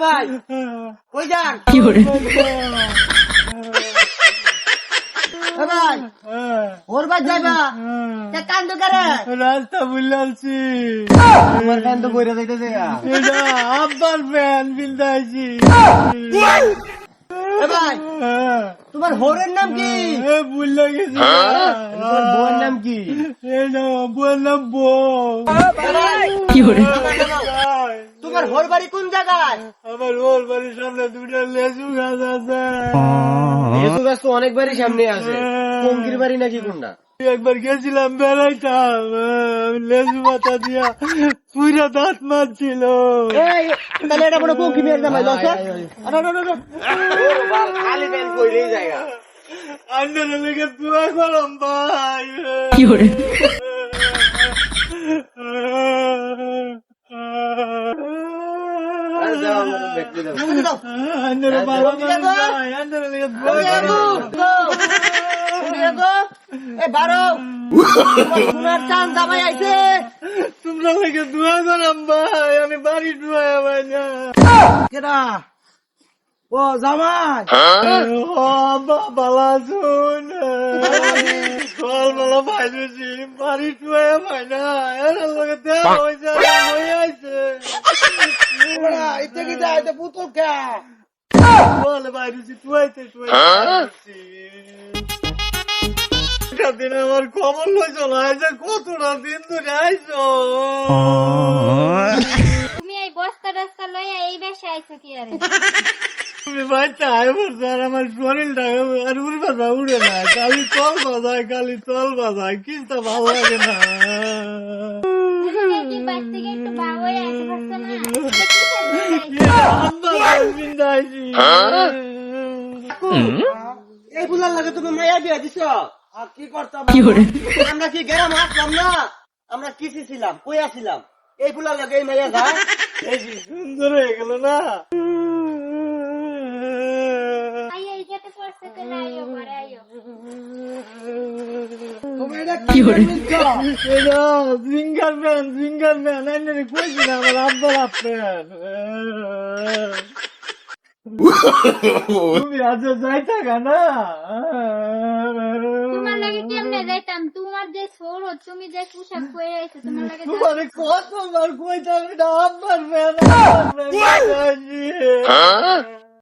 ভাই কই যান? কি করে ভাই ওর বাদ যাইবা কান্দ করে রাস্তা বুঝলামছি তোমার কান্দ বইরা যাইতেছে এটা আব্বার ফ্যান বিন্দাইছি ভাই তোমার হোরের নাম কি? বুঝলে গেছি তোমার বউয়ের নাম কি? এটা বউয়ের নাম বউ কি করে তোমার হোর বাড়ি কোন জায়গায়? আমার ওর বাড়ির সামনে দুটো লেচু গাছ আছে যেহেতু গাছ তো অনেক বাড়ি সামনে আছে, পঙ্কির বাড়ি নাকি কোনটা? একবার গেছিলাম বেড়াইতাম লেচু মাথা দিয়া পুরা দাঁত মারছিল তাহলে এটা কোনো পঙ্কি মেয়ের জামাই লস খালি প্যান্ট কইলেই জায়গা আন্ডারে লেগে দোয়া করম ভাই কি করে আন্ডারে ভালো ভাই আন্ডারে লেগে সোনার চান জামাই আইছে, তোমরা লেগে দোয়া করম ভাই আমি বাড়ি দোয়া ভাই না কেডা? ও জামাই বালা শুন সকালবেলা ভাইছি বাড়ি দোয়া ভাই না এর লগে দেখা হয়েছে হয়ে আইছে ইতে কি যায় পুতুল কে বলে বাইরেছি টুয়াইতে টুয়াইতে দিন আমার খবর লইছ না যে কতটা দিন ধরে আইছো তুমি এই বস্তা টস্তা লইয়া এই বেশে আইছো কি আরে? তুমি বাচ্চা আয় বলছো আর আমার শরীরটা আর উড়বা উড়ে না খালি তল বাজায় কিস্তা ভালো লাগে না কি বাইর থেকে একটু বাবুই আইতে পারছো না? বিন্দাইছি এই বুলার লাগে তুমি মায়া বিয়া দিছ? আর কি করতাম? কি করে আমরা কি গেরাম আসলাম না, আমরা কিসি ছিলাম, কই আসিলাম? এই বুলার লাগে এই মায়া যায় এই যে সুন্দর হয়ে গেল না আইয়া এই যেতে পড়ছে তো আইও পরে আইও। তুমি এটা কি করে জিঙ্গার ম্যান আইনে কইছি না আমার আব্বার আপেন তুমি আজ যাই থাকা না তোমার লাগে কেমনে যাইতাম? তোমার যে ছোড়ো, তুমি যে পোশাক পরে আইছো, তোমার লাগে তোমার কতবার কইতাম এটা আব্বার ফ্যান